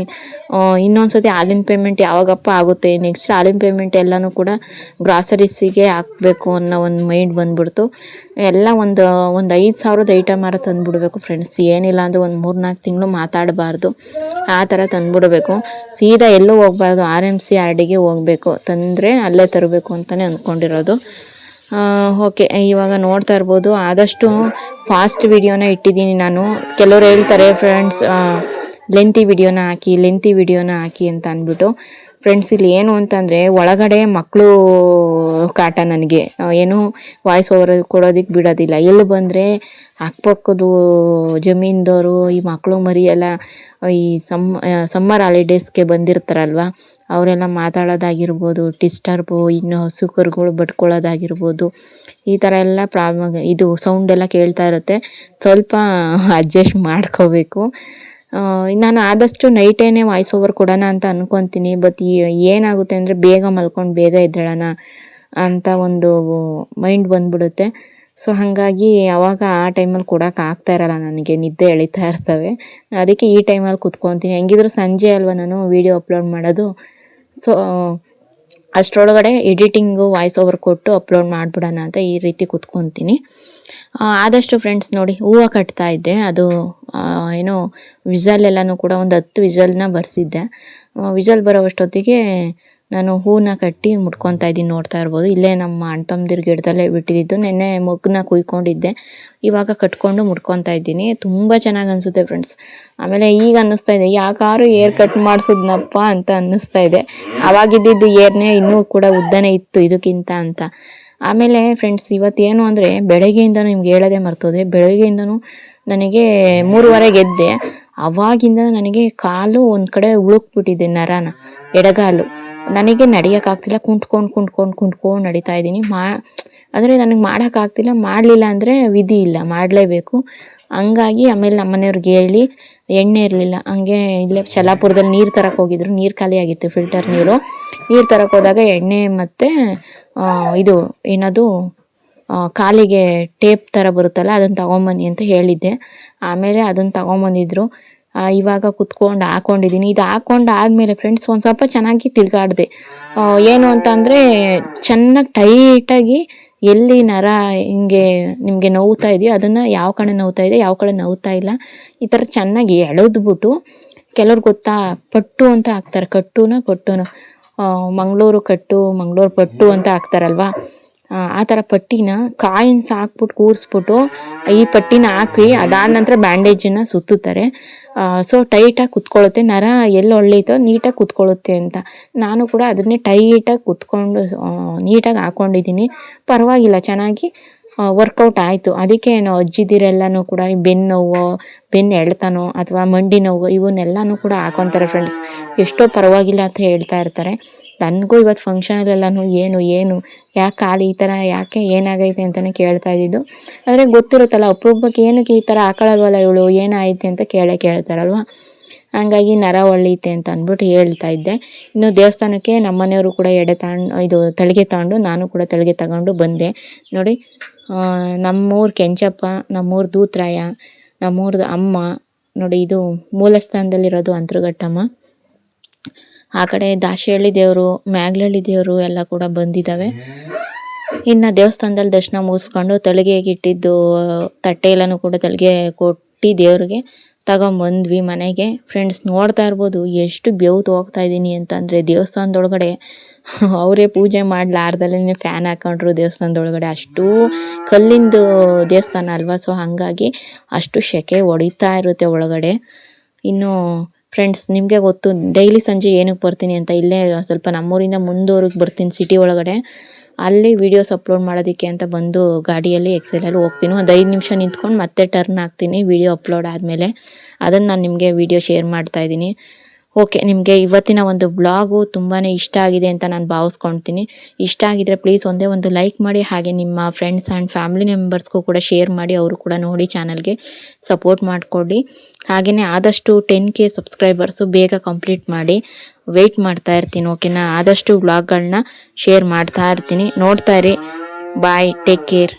ಇನ್ನೊಂದ್ಸತಿ ಹಾಲಿನ ಪೇಮೆಂಟ್ ಯಾವಾಗಪ್ಪ ಆಗುತ್ತೆ, ನೆಕ್ಸ್ಟ್ ಹಾಲಿನ ಪೇಮೆಂಟ್ ಎಲ್ಲನೂ ಕೂಡ ಗ್ರಾಸರೀಸಿಗೆ ಹಾಕಬೇಕು ಅನ್ನೋ ಒಂದು ಮೈಂಡ್ ಬಂದ್ಬಿಡ್ತು. ಎಲ್ಲ ಒಂದು 5,000 ಐಟಮಾರ ತಂದುಬಿಡ್ಬೇಕು ಫ್ರೆಂಡ್ಸ್. ಏನಿಲ್ಲ ಅಂದರೆ ಒಂದು 3-4 ತಿಂಗಳು ಮಾತಾಡಬಾರ್ದು, ಆ ಥರ ತಂದುಬಿಡ್ಬೇಕು. ಸೀದಾ ಎಲ್ಲೂ ಹೋಗ್ಬಾರ್ದು, RMC RDಗೆ ಹೋಗಬೇಕು, ತಂದರೆ ಅಲ್ಲೇ ತರಬೇಕು ಅಂತಲೇ ಅಂದ್ಕೊಂಡಿರೋದು. ಓಕೆ, ಇವಾಗ ನೋಡ್ತಾ ಇರ್ಬೋದು, ಆದಷ್ಟು ಫಾಸ್ಟ್ ವಿಡಿಯೋನ ಇಟ್ಟಿದ್ದೀನಿ ನಾನು. ಕೆಲವ್ರು ಹೇಳ್ತಾರೆ ಫ್ರೆಂಡ್ಸ್ ಲೆಂತಿ ವಿಡಿಯೋನ ಹಾಕಿ ಅಂತ ಅಂದ್ಬಿಟ್ಟು. ಫ್ರೆಂಡ್ಸ್, ಇಲ್ಲಿ ಏನು ಅಂತಂದರೆ ಒಳಗಡೆ ಮಕ್ಕಳು ಕಾಟ, ನನಗೆ ಏನು ವಾಯ್ಸ್ ಓವರ್ ಕೊಡೋದಕ್ಕೆ ಬಿಡೋದಿಲ್ಲ. ಎಲ್ಲಿ ಬಂದರೆ ಅಕ್ಕಪಕ್ಕದ್ದು ಜಮೀನ್ದವರು ಈ ಮಕ್ಕಳು ಮರಿ ಎಲ್ಲ ಈ ಸಮ್ಮರ್ ಹಾಲಿಡೇಸ್ಗೆ ಬಂದಿರ್ತಾರಲ್ವ, ಅವರೆಲ್ಲ ಮಾತಾಡೋದಾಗಿರ್ಬೋದು, ಡಿಸ್ಟರ್ಬು, ಇನ್ನು ಹಸು ಕರುಗಳು ಬಡ್ಕೊಳ್ಳೋದಾಗಿರ್ಬೋದು, ಈ ಥರ ಎಲ್ಲ ಪ್ರಾಬ್ಲಮ್ ಇದು ಸೌಂಡ್ ಎಲ್ಲ ಕೇಳ್ತಾ ಇರುತ್ತೆ. ಸ್ವಲ್ಪ ಅಡ್ಜಸ್ಟ್ ಮಾಡ್ಕೋಬೇಕು. ನಾನು ಆದಷ್ಟು ನೈಟೇನೆ ವಾಯ್ಸ್ ಓವರ್ ಕೊಡೋಣ ಅಂತ ಅಂದ್ಕೊತೀನಿ. ಬಟ್ ಏನಾಗುತ್ತೆ ಅಂದರೆ ಬೇಗ ಮಲ್ಕೊಂಡು ಬೇಗ ಎದ್ದೇಳೋಣ ಅಂತ ಒಂದು ಮೈಂಡ್ ಬಂದ್ಬಿಡುತ್ತೆ. ಸೊ ಹಾಗಾಗಿ ಅವಾಗ ಆ ಟೈಮಲ್ಲಿ ಕೊಡೋಕೆ ಆಗ್ತಾ ಇರಲ್ಲ, ನನಗೆ ನಿದ್ದೆ ಎಳಿತಾ ಇರ್ತವೆ. ಅದಕ್ಕೆ ಈ ಟೈಮಲ್ಲಿ ಕುತ್ಕೊತೀನಿ. ಹೆಂಗಿದ್ರು ಸಂಜೆ ಅಲ್ವಾ ನಾನು ವೀಡಿಯೋ ಅಪ್ಲೋಡ್ ಮಾಡೋದು. ಸೊ ಅಷ್ಟರೊಳಗಡೆ ಎಡಿಟಿಂಗು ವಾಯ್ಸ್ ಓವರ್ ಕೊಟ್ಟು ಅಪ್ಲೋಡ್ ಮಾಡಿಬಿಡೋಣ ಅಂತ ಈ ರೀತಿ ಕುತ್ಕೊತೀನಿ. ಆದಷ್ಟು ಫ್ರೆಂಡ್ಸ್ ನೋಡಿ, ಹೂವು ಕಟ್ತಾ ಇದ್ದೆ. ಅದು ಏನೋ ವಿಸಲ್ ಎಲ್ಲನೂ ಕೂಡ ಒಂದು 10 ವಿಸಲ್ನ ಬರ್ಸಿದ್ದೆ. ವಿಸಲ್ ಬರೋವಷ್ಟೊತ್ತಿಗೆ ನಾನು ಹೂವನ್ನ ಕಟ್ಟಿ ಮುಟ್ಕೊತಾ ಇದ್ದೀನಿ, ನೋಡ್ತಾ ಇರ್ಬೋದು. ಇಲ್ಲೇ ನಮ್ಮ ಅಣ್ಣ ತಮ್ಮದಿರ ಗಿಡದಲ್ಲೇ ಬಿಟ್ಟಿದ್ದು. ನೆನ್ನೆ ಮೊಗ್ಗನ್ನ ಕುಯ್ಕೊಂಡಿದ್ದೆ, ಇವಾಗ ಕಟ್ಕೊಂಡು ಮುಟ್ಕೊತಾ ಇದ್ದೀನಿ. ತುಂಬ ಚೆನ್ನಾಗಿ ಅನಿಸುತ್ತೆ ಫ್ರೆಂಡ್ಸ್. ಆಮೇಲೆ ಈಗ ಅನ್ನಿಸ್ತಾ ಇದೆ, ಯಾಕಾರು ಏರ್ ಕಟ್ ಮಾಡಿಸಿದ್ನಪ್ಪ ಅಂತ ಅನ್ನಿಸ್ತಾ ಇದೆ. ಆವಾಗಿದ್ದಿದ್ದು ಏರ್ನೇ ಇನ್ನೂ ಕೂಡ ಉದ್ದನೇ ಇತ್ತು ಇದಕ್ಕಿಂತ ಅಂತ. ಆಮೇಲೆ ಫ್ರೆಂಡ್ಸ್ ಇವತ್ತೇನು ಅಂದರೆ ಬೆಳಗ್ಗೆಯಿಂದ ನಿಮ್ಗೆ ಹೇಳೋದೇ ಮರ್ತೋದೆ. ಬೆಳಗ್ಗೆಯಿಂದನೂ ನನಗೆ 3:30ಗೆ ಎದ್ದೆ. ಅವಾಗಿಂದ ನನಗೆ ಕಾಲು ಒಂದು ಕಡೆ ಉಳುಕ್ಬಿಟ್ಟಿದೆ, ನರನ ಎಡಗಾಲು. ನನಗೆ ನಡೆಯೋಕ್ಕಾಗ್ತಿಲ್ಲ, ಕುಂಟ್ಕೊಂಡು ನಡೀತಾ ಇದ್ದೀನಿ. ಅಂದರೆ ನನಗೆ ಮಾಡೋಕ್ಕಾಗ್ತಿಲ್ಲ, ಮಾಡಲಿಲ್ಲ ಅಂದರೆ ವಿಧಿ ಇಲ್ಲ, ಮಾಡಲೇಬೇಕು. ಹಂಗಾಗಿ ಆಮೇಲೆ ನಮ್ಮ ಮನೆಯವ್ರಿಗೆ ಹೇಳಿ ಎಣ್ಣೆ ಇರಲಿಲ್ಲ. ಹಂಗೆ ಇಲ್ಲೇ ಶಲಾಪುರದಲ್ಲಿ ನೀರು ತರಕ್ಕೆ ಹೋಗಿದ್ರು, ನೀರು ಖಾಲಿ ಆಗಿತ್ತು, ಫಿಲ್ಟರ್ ನೀರು ತರಕ್ಕೆ ಹೋದಾಗ ಎಣ್ಣೆ ಮತ್ತು ಇದು ಏನದು ಕಾಲಿಗೆ ಟೇಪ್ ಥರ ಬರುತ್ತಲ್ಲ, ಅದನ್ನು ತೊಗೊಂಬನ್ನಿ ಅಂತ ಹೇಳಿದ್ದೆ. ಆಮೇಲೆ ಅದನ್ನು ತೊಗೊಂಬಂದಿದ್ರು. ಇವಾಗ ಕುತ್ಕೊಂಡು ಹಾಕ್ಕೊಂಡಿದ್ದೀನಿ. ಇದು ಹಾಕ್ಕೊಂಡು ಆದಮೇಲೆ ಫ್ರೆಂಡ್ಸ್ ಒಂದು ಸ್ವಲ್ಪ ಚೆನ್ನಾಗಿ ತಿರುಗಾಡಿದೆ. ಏನು ಅಂತ ಅಂದರೆ ಚೆನ್ನಾಗಿ ಟೈಟಾಗಿ ಎಲ್ಲಿ ನರ ಹಿಂಗೆ ನಿಮಗೆ ನೋವ್ತಾ ಇದೆಯೋ ಅದನ್ನು ಯಾವ ಕಡೆ ನೋವ್ತಾ ಇದೆ, ಯಾವ ಕಡೆ ನೋವ್ತಾ ಇಲ್ಲ, ಈ ಥರ ಚೆನ್ನಾಗಿ ಎಳೆದ್ಬಿಟ್ಟು, ಕೆಲವ್ರು ಗೊತ್ತಾ ಪಟ್ಟು ಅಂತ ಹಾಕ್ತಾರೆ, ಪಟ್ಟುನೋ ಮಂಗಳೂರು ಕಟ್ಟು, ಮಂಗಳೂರು ಪಟ್ಟು ಅಂತ ಹಾಕ್ತಾರಲ್ವ, ಆ ಥರ ಪಟ್ಟಿನ ಕಾಯಿನ ಸಾಕ್ಬಿಟ್ಟು ಕೂರಿಸ್ಬಿಟ್ಟು ಈ ಪಟ್ಟಿನ ಹಾಕಿ ಅದಾದ ನಂತರ ಬ್ಯಾಂಡೇಜನ್ನು ಸುತ್ತುತ್ತಾರೆ. ಸೊ ಟೈಟಾಗಿ ಕುತ್ಕೊಳ್ಳುತ್ತೆ, ನರ ಎಲ್ಲಿ ಒಳ್ಳೀತೋ ನೀಟಾಗಿ ಕುತ್ಕೊಳ್ಳುತ್ತೆ ಅಂತ. ನಾನು ಕೂಡ ಅದನ್ನೇ ಟೈಟಾಗಿ ಕುತ್ಕೊಂಡು ನೀಟಾಗಿ ಹಾಕ್ಕೊಂಡಿದ್ದೀನಿ. ಪರವಾಗಿಲ್ಲ, ಚೆನ್ನಾಗಿ ವರ್ಕೌಟ್ ಆಯಿತು. ಅದಕ್ಕೆ ಅಜ್ಜಿದಿರೆಲ್ಲನೂ ಕೂಡ ಬೆನ್ನು ನೋವು, ಬೆನ್ನು ಎಳ್ತಾನೋ ಅಥವಾ ಮಂಡಿ ನೋವು ಇವನ್ನೆಲ್ಲನೂ ಕೂಡ ಹಾಕೊತಾರೆ ಫ್ರೆಂಡ್ಸ್. ಎಷ್ಟೋ ಪರವಾಗಿಲ್ಲ ಅಂತ ಹೇಳ್ತಾ ಇರ್ತಾರೆ. ನನಗೂ ಇವತ್ತು ಫಂಕ್ಷನಲ್ಲೆಲ್ಲನೂ ಏನು ಯಾಕೆ ಕಾಲು ಈ ಥರ ಯಾಕೆ ಏನಾಗೈತೆ ಅಂತಲೇ ಕೇಳ್ತಾ ಇದ್ದಿದ್ದು. ಆದರೆ ಗೊತ್ತಿರುತ್ತಲ್ಲ, ಅಪರೂಪಕ್ಕೆ ಏನಕ್ಕೆ ಈ ಥರ ಹಾಕೊಳ್ಳಲ್ವಲ್ಲ ಇವಳು, ಏನಾಯ್ತು ಅಂತ ಕೇಳ್ತಾರಲ್ವ. ಹಂಗಾಗಿ ನರ ಒಳ್ಳೀತೆ ಅಂತ ಅಂದ್ಬಿಟ್ಟು ಹೇಳ್ತಾ ಇದ್ದೆ. ಇನ್ನು ದೇವಸ್ಥಾನಕ್ಕೆ ನಮ್ಮ ಮನೆಯವರು ಕೂಡ ತಳಿಗೆ ತಗೊಂಡು ನಾನು ಕೂಡ ತಳಿಗೆ ತಗೊಂಡು ಬಂದೆ. ನೋಡಿ, ನಮ್ಮೂರು ಕೆಂಚಪ್ಪ, ನಮ್ಮೂರು ದೂತ್ರಾಯ, ನಮ್ಮೂರ್ದು ಅಮ್ಮ ನೋಡಿ, ಇದು ಮೂಲಸ್ಥಾನದಲ್ಲಿರೋದು ಅಂತರಘಟ್ಟಮ್ಮ. ಆ ಕಡೆ ದಾಶಿಹಳ್ಳಿ ದೇವರು, ಮ್ಯಾಗ್ಲಹಳ್ಳಿ ದೇವರು ಎಲ್ಲ ಕೂಡ ಬಂದಿದ್ದಾವೆ. ಇನ್ನು ದೇವಸ್ಥಾನದಲ್ಲಿ ದರ್ಶನ ಮುಗಿಸ್ಕೊಂಡು ತಳಿಗೆಗೆ ಇಟ್ಟಿದ್ದು ತಟ್ಟೆ ಎಲ್ಲನೂ ಕೂಡ ತಳಿಗೆ ಕೊಟ್ಟು ದೇವ್ರಿಗೆ ತಗೊಂಬಂದ್ವಿ ಮನೆಗೆ. ಫ್ರೆಂಡ್ಸ್ ನೋಡ್ತಾ ಇರ್ಬೋದು ಎಷ್ಟು ಬೆವ್ತು ಹೋಗ್ತಾ ಇದ್ದೀನಿ ಅಂತಂದರೆ, ದೇವಸ್ಥಾನದೊಳಗಡೆ ಅವರೇ ಪೂಜೆ ಮಾಡಲಾರ್ದಲ್ಲೇ ಫ್ಯಾನ್ ಹಾಕೊಂಡ್ರು ದೇವಸ್ಥಾನದೊಳಗಡೆ. ಅಷ್ಟು ಕಲ್ಲಿಂದು ದೇವಸ್ಥಾನ ಅಲ್ವಾ, ಸೊ ಹಾಗಾಗಿ ಅಷ್ಟು ಸೆಕೆ ಹೊಡಿತಾ ಇರುತ್ತೆ ಒಳಗಡೆ. ಇನ್ನು ಫ್ರೆಂಡ್ಸ್ ನಿಮಗೆ ಗೊತ್ತು ಡೈಲಿ ಸಂಜೆ ಏನಕ್ಕೆ ಬರ್ತೀನಿ ಅಂತ, ಇಲ್ಲೇ ಸ್ವಲ್ಪ ನಮ್ಮೂರಿಂದ ಮುಂದೂರಿಗೆ ಬರ್ತೀನಿ ಸಿಟಿ ಒಳಗಡೆ. ಅಲ್ಲಿ ವೀಡಿಯೋಸ್ ಅಪ್ಲೋಡ್ ಮಾಡೋದಕ್ಕೆ ಅಂತ ಬಂದು ಗಾಡಿಯಲ್ಲಿ ಎಕ್ಸೆಲಲ್ಲಿ ಹೋಗ್ತೀನಿ. ಒಂದು 5 ನಿಮಿಷ ನಿಂತ್ಕೊಂಡು ಮತ್ತೆ ಟರ್ನ್ ಆಗ್ತೀನಿ ವೀಡಿಯೋ ಅಪ್ಲೋಡ್ ಆದಮೇಲೆ. ಅದನ್ನು ನಾನು ನಿಮಗೆ ವೀಡಿಯೋ ಶೇರ್ ಮಾಡ್ತಾಯಿದ್ದೀನಿ. ಓಕೆ, ನಿಮಗೆ ಇವತ್ತಿನ ಒಂದು ಬ್ಲಾಗು ತುಂಬಾ ಇಷ್ಟ ಆಗಿದೆ ಅಂತ ನಾನು ಭಾವಿಸ್ಕೊಳ್ತೀನಿ. ಇಷ್ಟ ಆಗಿದರೆ ಪ್ಲೀಸ್ ಒಂದೇ ಒಂದು ಲೈಕ್ ಮಾಡಿ, ಹಾಗೆ ನಿಮ್ಮ ಫ್ರೆಂಡ್ಸ್ ಆ್ಯಂಡ್ ಫ್ಯಾಮಿಲಿ ಮೆಂಬರ್ಸ್ಗೂ ಕೂಡ ಶೇರ್ ಮಾಡಿ, ಅವರು ಕೂಡ ನೋಡಿ ಚಾನಲ್ಗೆ ಸಪೋರ್ಟ್ ಮಾಡಿಕೊಡಿ. ಹಾಗೆಯೇ ಆದಷ್ಟು 10K ಸಬ್ಸ್ಕ್ರೈಬರ್ಸು ಬೇಗ ಕಂಪ್ಲೀಟ್ ಮಾಡಿ, ವೆಯ್ಟ್ ಮಾಡ್ತಾ ಇರ್ತೀನಿ. ಓಕೆನಾ, ಆದಷ್ಟು ವ್ಲಾಗ್ಗಳನ್ನ ಶೇರ್ ಮಾಡ್ತಾ ಇರ್ತೀನಿ, ನೋಡ್ತಾ ಇರಿ. ಬಾಯ್, ಟೇಕ್ ಕೇರ್.